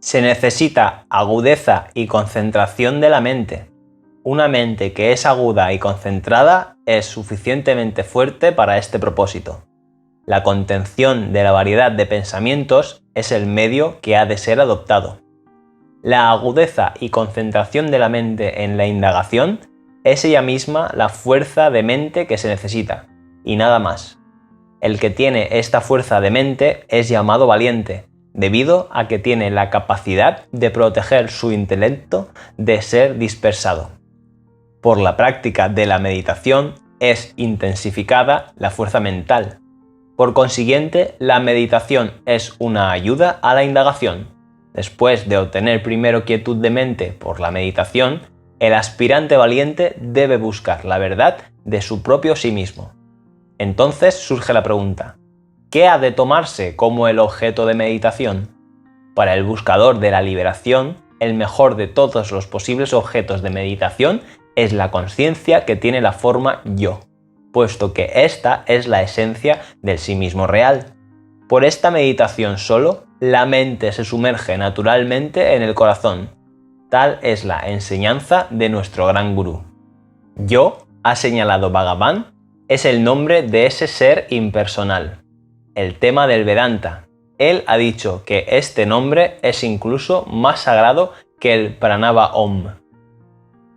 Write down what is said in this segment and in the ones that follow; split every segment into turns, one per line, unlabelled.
Se necesita agudeza y concentración de la mente. Una mente que es aguda y concentrada es suficientemente fuerte para este propósito. La contención de la variedad de pensamientos es el medio que ha de ser adoptado. La agudeza y concentración de la mente en la indagación es ella misma la fuerza de mente que se necesita, y nada más. El que tiene esta fuerza de mente es llamado valiente, debido a que tiene la capacidad de proteger su intelecto de ser dispersado. Por la práctica de la meditación es intensificada la fuerza mental. Por consiguiente, la meditación es una ayuda a la indagación. Después de obtener primero quietud de mente por la meditación, el aspirante valiente debe buscar la verdad de su propio sí mismo. Entonces surge la pregunta: ¿qué ha de tomarse como el objeto de meditación? Para el buscador de la liberación, el mejor de todos los posibles objetos de meditación es la conciencia que tiene la forma yo, puesto que esta es la esencia del sí mismo real. Por esta meditación solo, la mente se sumerge naturalmente en el corazón. Tal es la enseñanza de nuestro gran gurú. Yo, ha señalado Bhagavan, es el nombre de ese ser impersonal. El tema del Vedanta. Él ha dicho que este nombre es incluso más sagrado que el Pranava Om.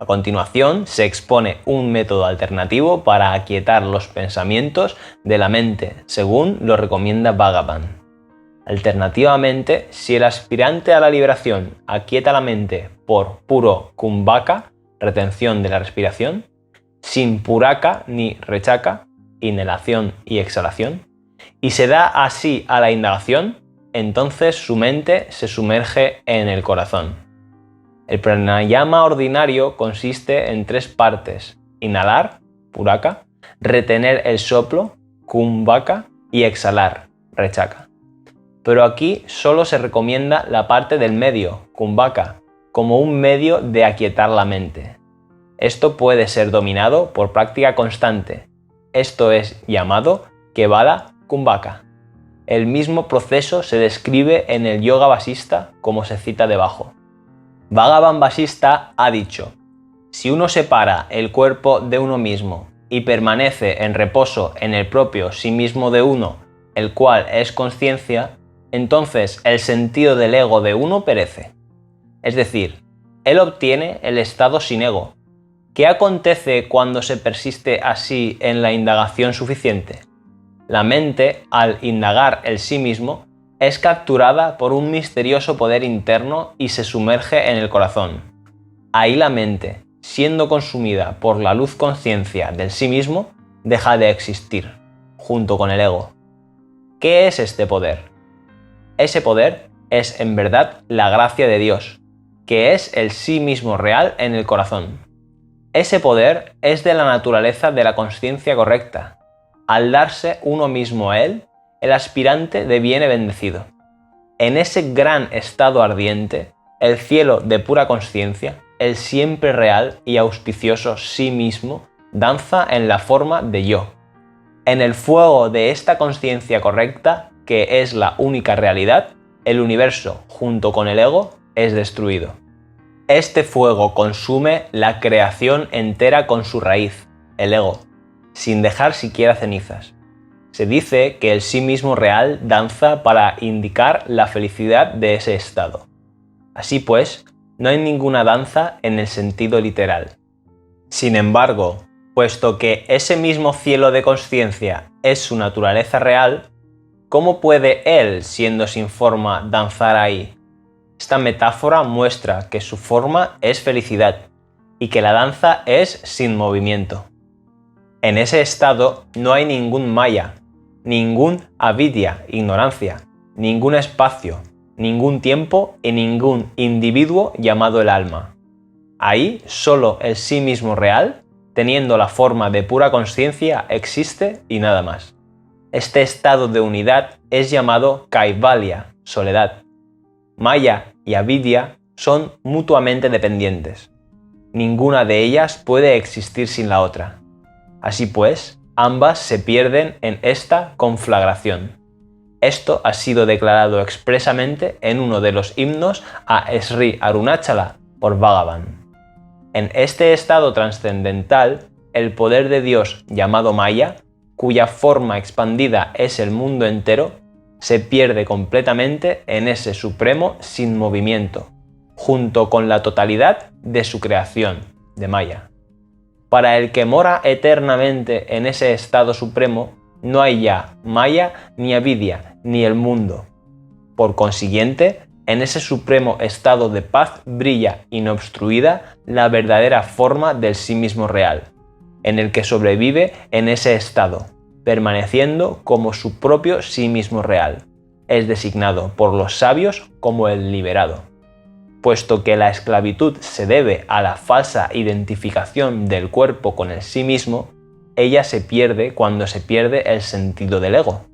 A continuación, se expone un método alternativo para aquietar los pensamientos de la mente, según lo recomienda Bhagavan. Alternativamente, si el aspirante a la liberación aquieta la mente por puro kumbhaka, retención de la respiración, sin puraka ni rechaka, inhalación y exhalación, y se da así a la indagación, entonces su mente se sumerge en el corazón. El pranayama ordinario consiste en 3 partes: inhalar, puraka, retener el soplo, kumbhaka, y exhalar, rechaka. Pero aquí solo se recomienda la parte del medio, kumbhaka, como un medio de aquietar la mente. Esto puede ser dominado por práctica constante. Esto es llamado Kevala Kumbhaka. El mismo proceso se describe en el Yoga Vasista, como se cita debajo. Bhagavan Vasista ha dicho: si uno separa el cuerpo de uno mismo y permanece en reposo en el propio sí mismo de uno, el cual es conciencia, entonces el sentido del ego de uno perece. Es decir, él obtiene el estado sin ego. ¿Qué acontece cuando se persiste así en la indagación suficiente? La mente, al indagar el sí mismo, es capturada por un misterioso poder interno y se sumerge en el corazón. Ahí la mente, siendo consumida por la luz conciencia del sí mismo, deja de existir, junto con el ego. ¿Qué es este poder? Ese poder es en verdad la gracia de Dios, que es el sí mismo real en el corazón. Ese poder es de la naturaleza de la consciencia correcta. Al darse uno mismo a él, el aspirante deviene bendecido. En ese gran estado ardiente, el cielo de pura consciencia, el siempre real y auspicioso sí mismo, danza en la forma de yo. En el fuego de esta consciencia correcta, que es la única realidad, el universo, junto con el ego, es destruido. Este fuego consume la creación entera con su raíz, el ego, sin dejar siquiera cenizas. Se dice que el sí mismo real danza para indicar la felicidad de ese estado. Así pues, no hay ninguna danza en el sentido literal. Sin embargo, puesto que ese mismo cielo de consciencia es su naturaleza real, ¿cómo puede él, siendo sin forma, danzar ahí? Esta metáfora muestra que su forma es felicidad y que la danza es sin movimiento. En ese estado no hay ningún maya, ningún avidya, ignorancia, ningún espacio, ningún tiempo y ningún individuo llamado el alma. Ahí solo el sí mismo real, teniendo la forma de pura consciencia, existe y nada más. Este estado de unidad es llamado Kaivalya, soledad. Maya y avidya son mutuamente dependientes. Ninguna de ellas puede existir sin la otra. Así pues, ambas se pierden en esta conflagración. Esto ha sido declarado expresamente en uno de los himnos a Sri Arunachala por Bhagavan. En este estado trascendental, el poder de Dios llamado Maya, cuya forma expandida es el mundo entero, se pierde completamente en ese supremo sin movimiento, junto con la totalidad de su creación, de Maya. Para el que mora eternamente en ese estado supremo, no hay ya Maya ni Avidya ni el mundo. Por consiguiente, en ese supremo estado de paz brilla inobstruida la verdadera forma del sí mismo real, en el que sobrevive en ese estado, permaneciendo como su propio sí mismo real. Es designado por los sabios como el liberado. Puesto que la esclavitud se debe a la falsa identificación del cuerpo con el sí mismo, ella se pierde cuando se pierde el sentido del ego.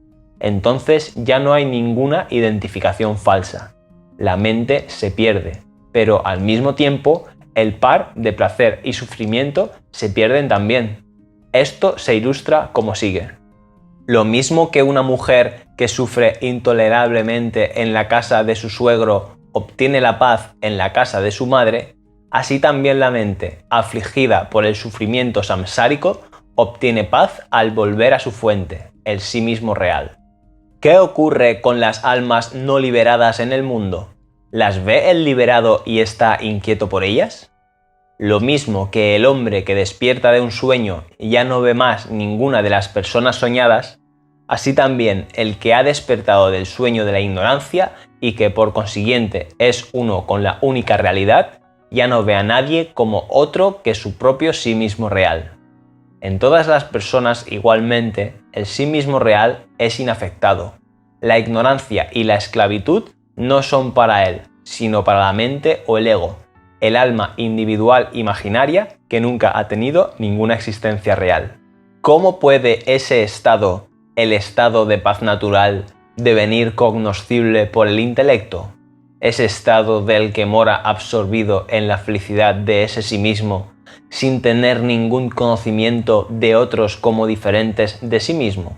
Entonces ya no hay ninguna identificación falsa. La mente se pierde, pero al mismo tiempo el par de placer y sufrimiento se pierden también. Esto se ilustra como sigue. Lo mismo que una mujer que sufre intolerablemente en la casa de su suegro obtiene la paz en la casa de su madre, así también la mente, afligida por el sufrimiento samsárico, obtiene paz al volver a su fuente, el sí mismo real. ¿Qué ocurre con las almas no liberadas en el mundo? ¿Las ve el liberado y está inquieto por ellas? Lo mismo que el hombre que despierta de un sueño y ya no ve más ninguna de las personas soñadas, así también el que ha despertado del sueño de la ignorancia y que por consiguiente es uno con la única realidad, ya no ve a nadie como otro que su propio sí mismo real. En todas las personas igualmente, el sí mismo real es inafectado. La ignorancia y la esclavitud no son para él, sino para la mente o el ego, el alma individual imaginaria que nunca ha tenido ninguna existencia real. ¿Cómo puede ese estado, el estado de paz natural, devenir cognoscible por el intelecto? Ese estado del que mora absorbido en la felicidad de ese sí mismo, sin tener ningún conocimiento de otros como diferentes de sí mismo.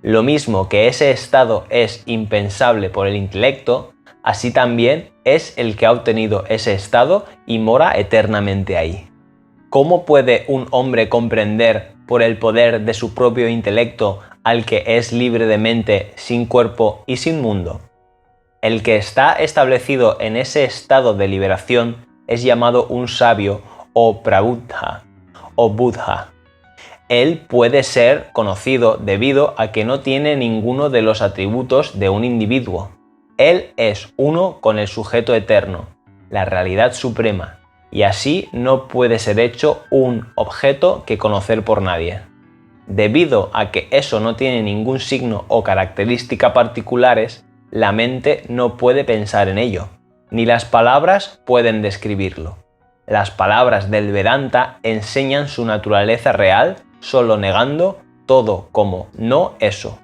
Lo mismo que ese estado es impensable por el intelecto, así también es el que ha obtenido ese estado y mora eternamente ahí. ¿Cómo puede un hombre comprender por el poder de su propio intelecto al que es libre de mente, sin cuerpo y sin mundo? El que está establecido en ese estado de liberación es llamado un sabio o prabuddha o buddha. Él puede ser conocido debido a que no tiene ninguno de los atributos de un individuo. Él es uno con el sujeto eterno, la realidad suprema, y así no puede ser hecho un objeto que conocer por nadie. Debido a que eso no tiene ningún signo o característica particulares, la mente no puede pensar en ello, ni las palabras pueden describirlo. Las palabras del Vedanta enseñan su naturaleza real solo negando todo como no eso.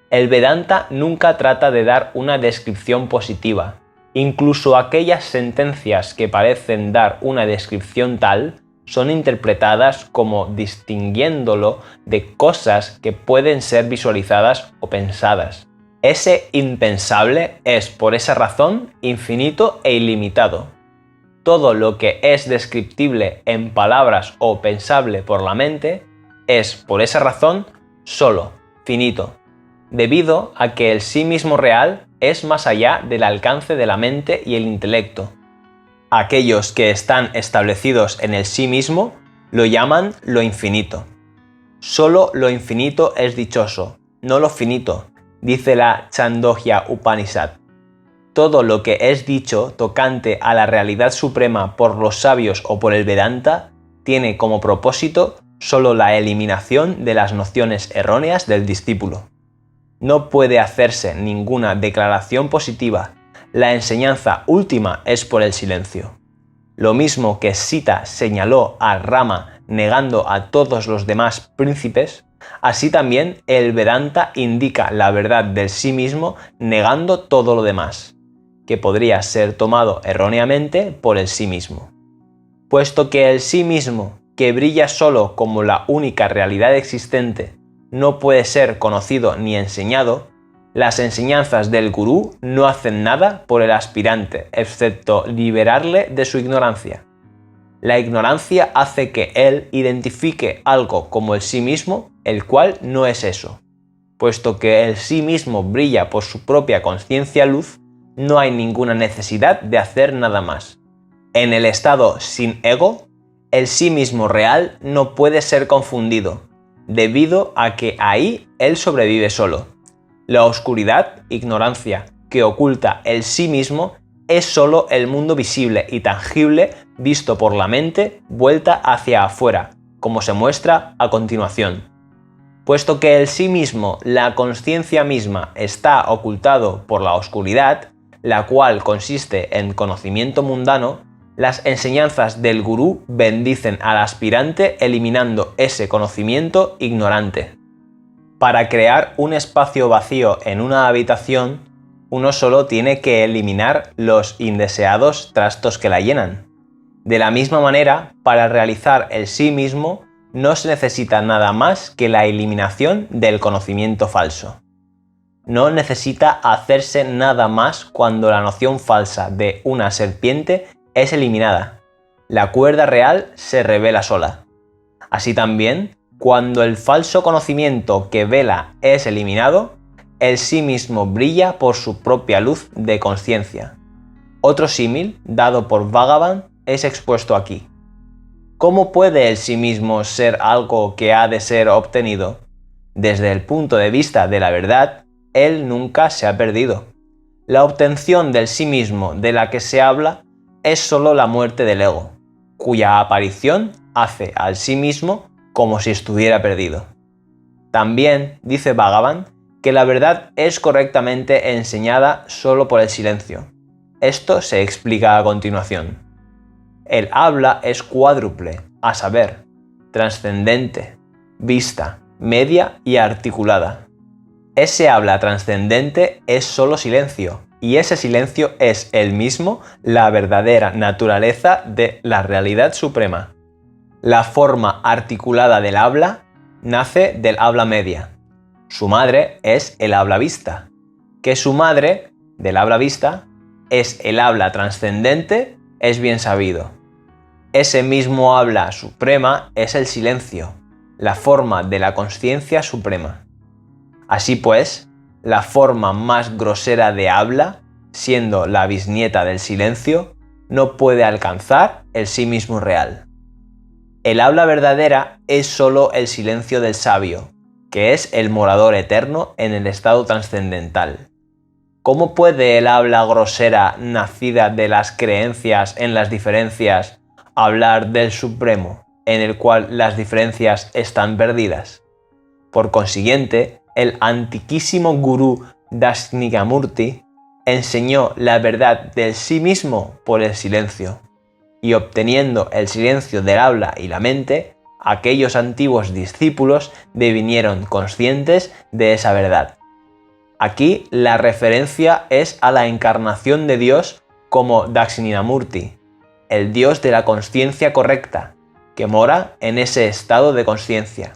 El Vedanta nunca trata de dar una descripción positiva. Incluso aquellas sentencias que parecen dar una descripción tal son interpretadas como distinguiéndolo de cosas que pueden ser visualizadas o pensadas. Ese impensable es, por esa razón, infinito e ilimitado. Todo lo que es descriptible en palabras o pensable por la mente es, por esa razón, solo, finito, debido a que el sí mismo real es más allá del alcance de la mente y el intelecto. Aquellos que están establecidos en el sí mismo lo llaman lo infinito. Solo lo infinito es dichoso, no lo finito, dice la Chandogya Upanishad. Todo lo que es dicho tocante a la realidad suprema por los sabios o por el Vedanta tiene como propósito solo la eliminación de las nociones erróneas del discípulo. No puede hacerse ninguna declaración positiva. La enseñanza última es por el silencio. Lo mismo que Sita señaló a Rama negando a todos los demás príncipes, así también el Vedanta indica la verdad del sí mismo negando todo lo demás, que podría ser tomado erróneamente por el sí mismo. Puesto que el sí mismo, que brilla solo como la única realidad existente, no puede ser conocido ni enseñado, Las enseñanzas del gurú no hacen nada por el aspirante, excepto liberarle de su ignorancia. La ignorancia hace que él identifique algo como el sí mismo, el cual no es eso. Puesto que el sí mismo brilla por su propia conciencia luz, no hay ninguna necesidad de hacer nada más. En el estado sin ego, el sí mismo real no puede ser confundido, debido a que ahí él sobrevive solo. La oscuridad, ignorancia, que oculta el sí mismo es solo el mundo visible y tangible visto por la mente vuelta hacia afuera, como se muestra a continuación. Puesto que el sí mismo, la conciencia misma, está ocultado por la oscuridad, la cual consiste en conocimiento mundano, las enseñanzas del gurú bendicen al aspirante eliminando ese conocimiento ignorante. Para crear un espacio vacío en una habitación, uno solo tiene que eliminar los indeseados trastos que la llenan. De la misma manera, para realizar el sí mismo, no se necesita nada más que la eliminación del conocimiento falso. No necesita hacerse nada más cuando la noción falsa de una serpiente es eliminada. La cuerda real se revela sola. Así también, cuando el falso conocimiento que vela es eliminado, el sí mismo brilla por su propia luz de conciencia. Otro símil, dado por Bhagavan, es expuesto aquí. ¿Cómo puede el sí mismo ser algo que ha de ser obtenido? Desde el punto de vista de la verdad, él nunca se ha perdido. La obtención del sí mismo de la que se habla es solo la muerte del ego, cuya aparición hace al sí mismo como si estuviera perdido. También dice Bhagavan que la verdad es correctamente enseñada solo por el silencio. Esto se explica a continuación. El habla es cuádruple, a saber, trascendente, vista, media y articulada. Ese habla trascendente es solo silencio, y ese silencio es el mismo la verdadera naturaleza de la realidad suprema. La forma articulada del habla nace del habla media. Su madre es el habla vista, que su madre, del habla vista, es el habla trascendente, es bien sabido. Ese mismo habla suprema es el silencio, la forma de la consciencia suprema. Así pues, la forma más grosera de habla, siendo la bisnieta del silencio, no puede alcanzar el sí mismo real. El habla verdadera es solo el silencio del sabio, que es el morador eterno en el estado trascendental. ¿Cómo puede el habla grosera nacida de las creencias en las diferencias hablar del Supremo, en el cual las diferencias están perdidas? Por consiguiente, el antiquísimo gurú Dakshinamurti enseñó la verdad del sí mismo por el silencio, y obteniendo el silencio del habla y la mente, aquellos antiguos discípulos devinieron conscientes de esa verdad. Aquí la referencia es a la encarnación de Dios como Dakshinamurti, el Dios de la consciencia correcta, que mora en ese estado de consciencia.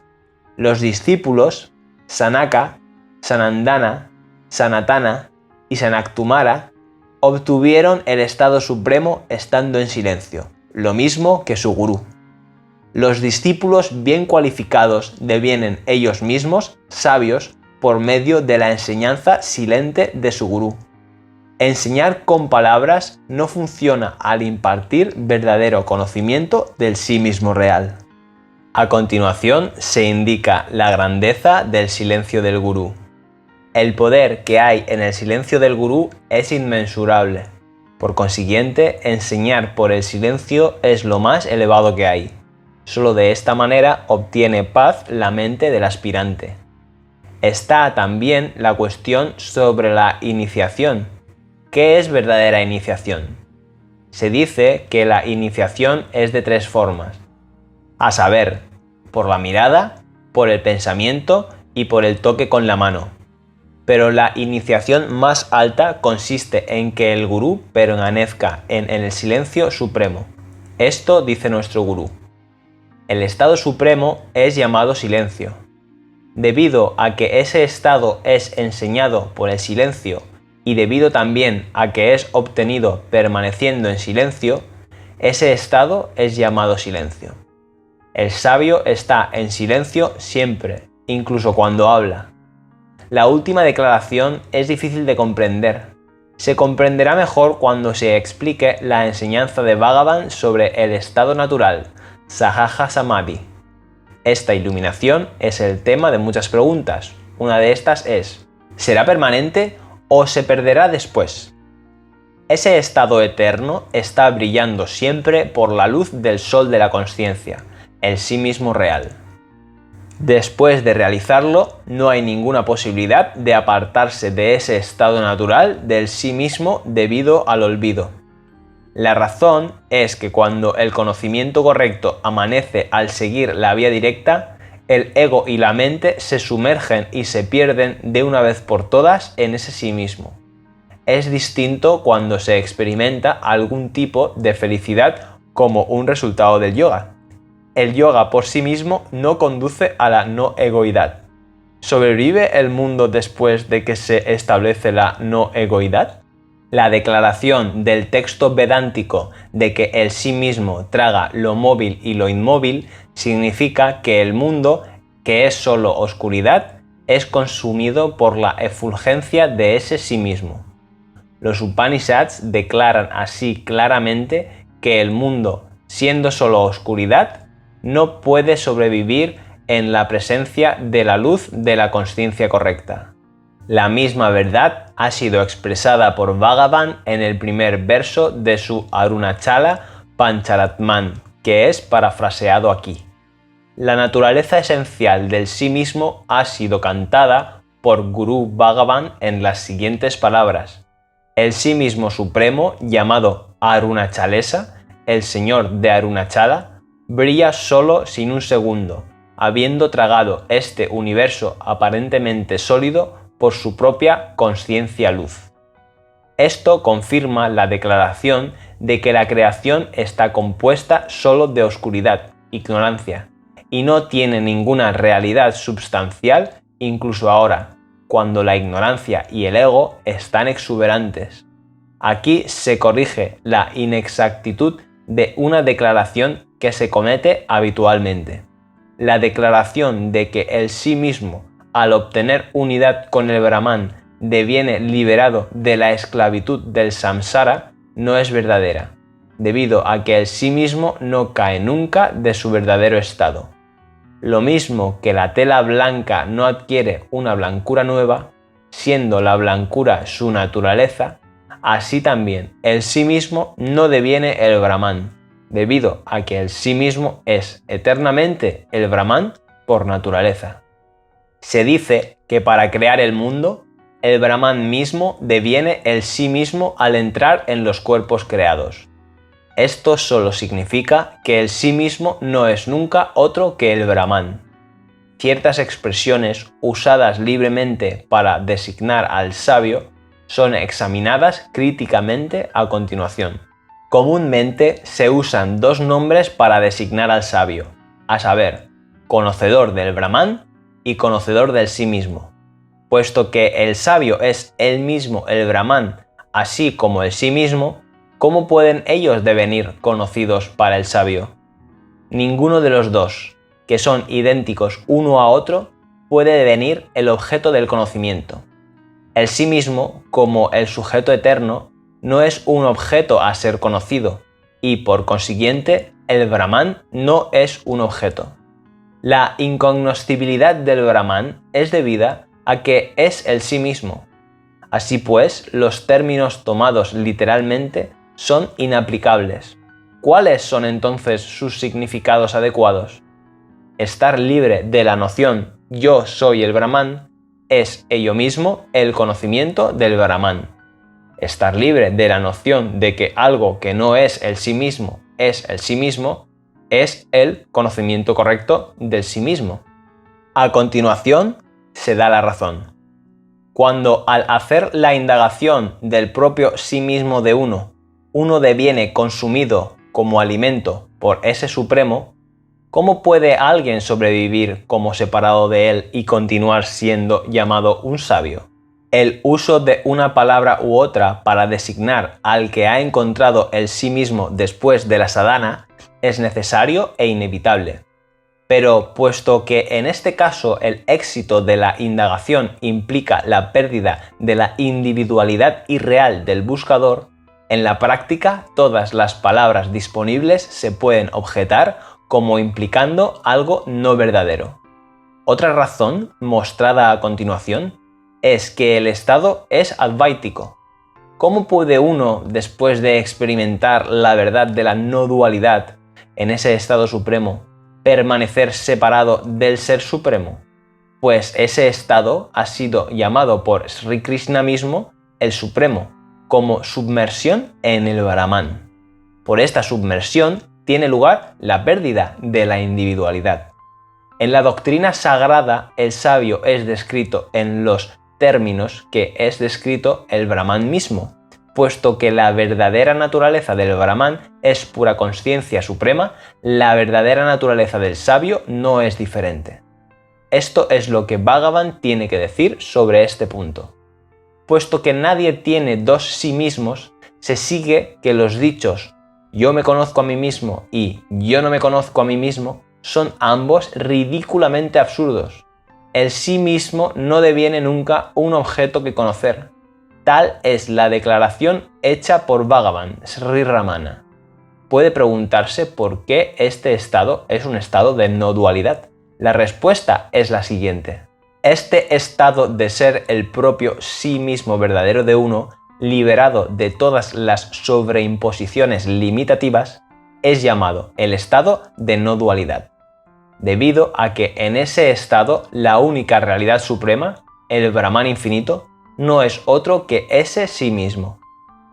Los discípulos Sanaka, Sanandana, Sanatana y Sanaktumara obtuvieron el estado supremo estando en silencio, lo mismo que su gurú. Los discípulos bien cualificados devienen ellos mismos sabios por medio de la enseñanza silente de su gurú. Enseñar con palabras no funciona al impartir verdadero conocimiento del sí mismo real. A continuación se indica la grandeza del silencio del gurú. El poder que hay en el silencio del gurú es inmensurable. Por consiguiente, enseñar por el silencio es lo más elevado que hay. Solo de esta manera obtiene paz la mente del aspirante. Está también la cuestión sobre la iniciación. ¿Qué es verdadera iniciación? Se dice que la iniciación es de tres formas, a saber, por la mirada, por el pensamiento y por el toque con la mano. Pero la iniciación más alta consiste en que el gurú permanezca en el silencio supremo. Esto dice nuestro gurú. El estado supremo es llamado silencio. Debido a que ese estado es enseñado por el silencio y debido también a que es obtenido permaneciendo en silencio, ese estado es llamado silencio. El sabio está en silencio siempre, incluso cuando habla. La última declaración es difícil de comprender. Se comprenderá mejor cuando se explique la enseñanza de Bhagavan sobre el estado natural, Sahaja Samadhi. Esta iluminación es el tema de muchas preguntas. Una de estas es: ¿será permanente o se perderá después? Ese estado eterno está brillando siempre por la luz del sol de la consciencia, el sí mismo real. Después de realizarlo, no hay ninguna posibilidad de apartarse de ese estado natural del sí mismo debido al olvido. La razón es que cuando el conocimiento correcto amanece al seguir la vía directa, el ego y la mente se sumergen y se pierden de una vez por todas en ese sí mismo. Es distinto cuando se experimenta algún tipo de felicidad como un resultado del yoga. El yoga por sí mismo no conduce a la no egoidad. ¿Sobrevive el mundo después de que se establece la no egoidad? La declaración del texto vedántico de que el sí mismo traga lo móvil y lo inmóvil significa que el mundo, que es solo oscuridad, es consumido por la efulgencia de ese sí mismo. Los Upanishads declaran así claramente que el mundo, siendo solo oscuridad, no puede sobrevivir en la presencia de la luz de la consciencia correcta. La misma verdad ha sido expresada por Bhagavan en el primer verso de su Arunachala Pancharatman, que es parafraseado aquí. La naturaleza esencial del sí mismo ha sido cantada por Guru Bhagavan en las siguientes palabras: el sí mismo supremo, llamado Arunachalesa, el señor de Arunachala, brilla solo sin un segundo, habiendo tragado este universo aparentemente sólido por su propia consciencia luz. Esto confirma la declaración de que la creación está compuesta solo de oscuridad, ignorancia, y no tiene ninguna realidad substancial incluso ahora, cuando la ignorancia y el ego están exuberantes. Aquí se corrige la inexactitud de una declaración que se comete habitualmente. La declaración de que el sí mismo, al obtener unidad con el Brahman, deviene liberado de la esclavitud del samsara, no es verdadera, debido a que el sí mismo no cae nunca de su verdadero estado. Lo mismo que la tela blanca no adquiere una blancura nueva, siendo la blancura su naturaleza, así también el sí mismo no deviene el Brahman, debido a que el sí mismo es eternamente el Brahman por naturaleza. Se dice que para crear el mundo, el Brahman mismo deviene el sí mismo al entrar en los cuerpos creados. Esto solo significa que el sí mismo no es nunca otro que el Brahman. Ciertas expresiones usadas libremente para designar al sabio son examinadas críticamente a continuación. Comúnmente se usan dos nombres para designar al sabio, a saber, conocedor del Brahman y conocedor del sí mismo. Puesto que el sabio es él mismo el Brahman, así como el sí mismo, ¿cómo pueden ellos devenir conocidos para el sabio? Ninguno de los dos, que son idénticos uno a otro, puede devenir el objeto del conocimiento. El sí mismo, como el sujeto eterno, no es un objeto a ser conocido, y por consiguiente, el Brahman no es un objeto. La incognoscibilidad del Brahman es debida a que es el sí mismo. Así pues, los términos tomados literalmente son inaplicables. ¿Cuáles son entonces sus significados adecuados? Estar libre de la noción yo soy el Brahman es ello mismo el conocimiento del Brahman. Estar libre de la noción de que algo que no es el sí mismo es el sí mismo es el conocimiento correcto del sí mismo. A continuación, se da la razón. Cuando al hacer la indagación del propio sí mismo de uno deviene consumido como alimento por ese supremo, ¿Cómo puede alguien sobrevivir como separado de él y continuar siendo llamado un sabio? El uso de una palabra u otra para designar al que ha encontrado el sí mismo después de la sadhana es necesario e inevitable. Pero puesto que en este caso el éxito de la indagación implica la pérdida de la individualidad irreal del buscador, en la práctica todas las palabras disponibles se pueden objetar como implicando algo no verdadero. Otra razón, mostrada a continuación, es que el estado es advaítico. ¿Cómo puede uno, después de experimentar la verdad de la no dualidad en ese estado supremo, permanecer separado del Ser Supremo? Pues ese estado ha sido llamado por Sri Krishna mismo el Supremo, como submersión en el Brahman. Por esta submersión tiene lugar la pérdida de la individualidad. En la doctrina sagrada, el sabio es descrito en los términos que es descrito el Brahman mismo, puesto que la verdadera naturaleza del Brahman es pura conciencia suprema, la verdadera naturaleza del sabio no es diferente. Esto es lo que Bhagavan tiene que decir sobre este punto. Puesto que nadie tiene dos sí mismos, se sigue que los dichos yo me conozco a mí mismo y yo no me conozco a mí mismo son ambos ridículamente absurdos. El sí mismo no deviene nunca un objeto que conocer. Tal es la declaración hecha por Bhagavan, Sri Ramana. Puede preguntarse por qué este estado es un estado de no dualidad. La respuesta es la siguiente. Este estado de ser el propio sí mismo verdadero de uno, liberado de todas las sobreimposiciones limitativas, es llamado el estado de no dualidad, debido a que en ese estado la única realidad suprema, el Brahman infinito, no es otro que ese sí mismo.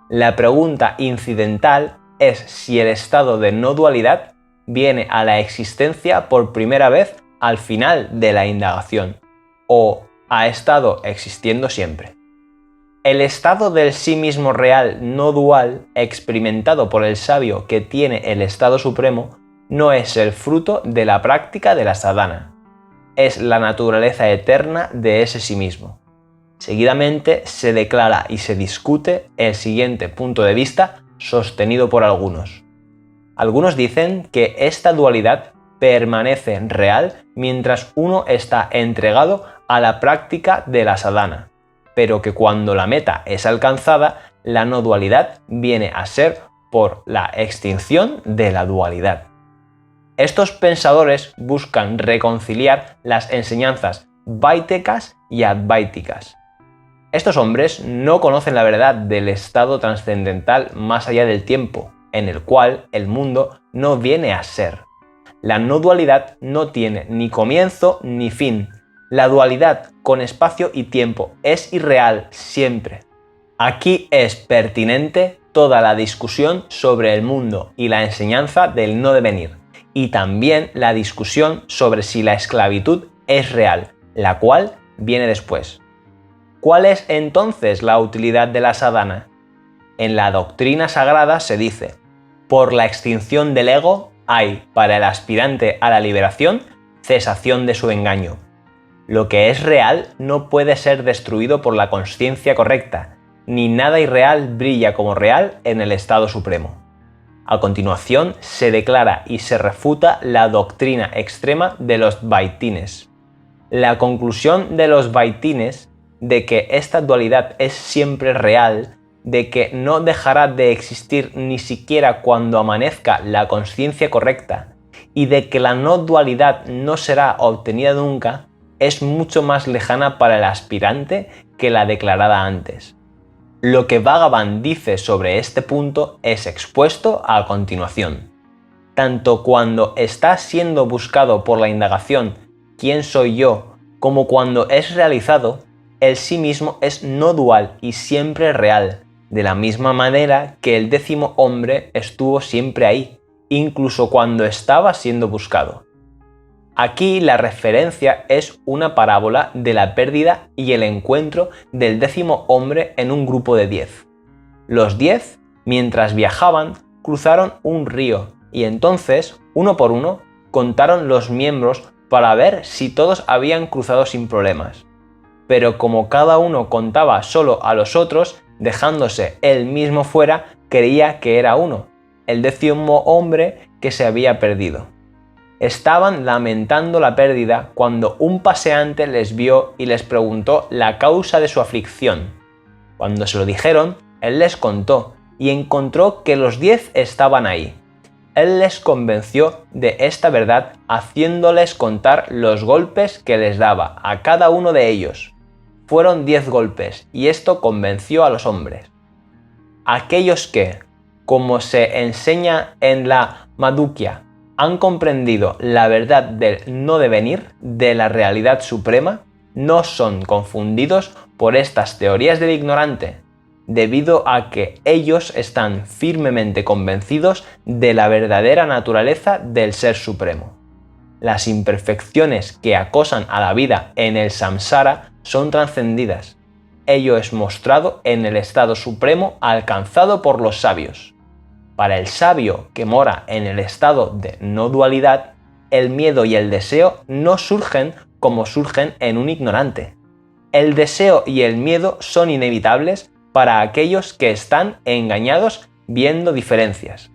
La pregunta incidental es si el estado de no dualidad viene a la existencia por primera vez al final de la indagación, o ha estado existiendo siempre. El estado del sí mismo real no dual, experimentado por el sabio que tiene el estado supremo, no es el fruto de la práctica de la sadhana. Es la naturaleza eterna de ese sí mismo. Seguidamente se declara y se discute el siguiente punto de vista sostenido por algunos. Algunos dicen que esta dualidad permanece real mientras uno está entregado a la práctica de la sadhana, pero que cuando la meta es alcanzada, la no dualidad viene a ser por la extinción de la dualidad. Estos pensadores buscan reconciliar las enseñanzas vaitécas y advaíticas. Estos hombres no conocen la verdad del estado trascendental más allá del tiempo, en el cual el mundo no viene a ser. La no dualidad no tiene ni comienzo ni fin. La dualidad con espacio y tiempo es irreal siempre. Aquí es pertinente toda la discusión sobre el mundo y la enseñanza del no devenir, y también la discusión sobre si la esclavitud es real, la cual viene después. ¿Cuál es entonces la utilidad de la sadhana? En la doctrina sagrada se dice: por la extinción del ego hay, para el aspirante a la liberación, cesación de su engaño. Lo que es real no puede ser destruido por la consciencia correcta, ni nada irreal brilla como real en el estado supremo. A continuación se declara y se refuta la doctrina extrema de los vaitines. La conclusión de los vaitines de que esta dualidad es siempre real, de que no dejará de existir ni siquiera cuando amanezca la conciencia correcta, y de que la no dualidad no será obtenida nunca, es mucho más lejana para el aspirante que la declarada antes. Lo que Bhagavan dice sobre este punto es expuesto a continuación. Tanto cuando está siendo buscado por la indagación ¿quién soy yo?, como cuando es realizado, el sí mismo es no dual y siempre real, de la misma manera que el 10º hombre estuvo siempre ahí, incluso cuando estaba siendo buscado. Aquí la referencia es una parábola de la pérdida y el encuentro del 10º hombre en un grupo de 10. Los 10, mientras viajaban, cruzaron un río y entonces, uno por uno, contaron los miembros para ver si todos habían cruzado sin problemas. Pero como cada uno contaba solo a los otros, dejándose él mismo fuera, creía que era uno, el 10º hombre que se había perdido. Estaban lamentando la pérdida cuando un paseante les vio y les preguntó la causa de su aflicción. Cuando se lo dijeron, él les contó y encontró que los 10 estaban ahí. Él les convenció de esta verdad haciéndoles contar los golpes que les daba a cada uno de ellos. Fueron 10 golpes y esto convenció a los hombres. Aquellos que, como se enseña en la Madhukya, han comprendido la verdad del no devenir de la realidad suprema, no son confundidos por estas teorías del ignorante, debido a que ellos están firmemente convencidos de la verdadera naturaleza del Ser Supremo. Las imperfecciones que acosan a la vida en el samsara son trascendidas. Ello es mostrado en el estado supremo alcanzado por los sabios. Para el sabio que mora en el estado de no dualidad, el miedo y el deseo no surgen como surgen en un ignorante. El deseo y el miedo son inevitables para aquellos que están engañados viendo diferencias.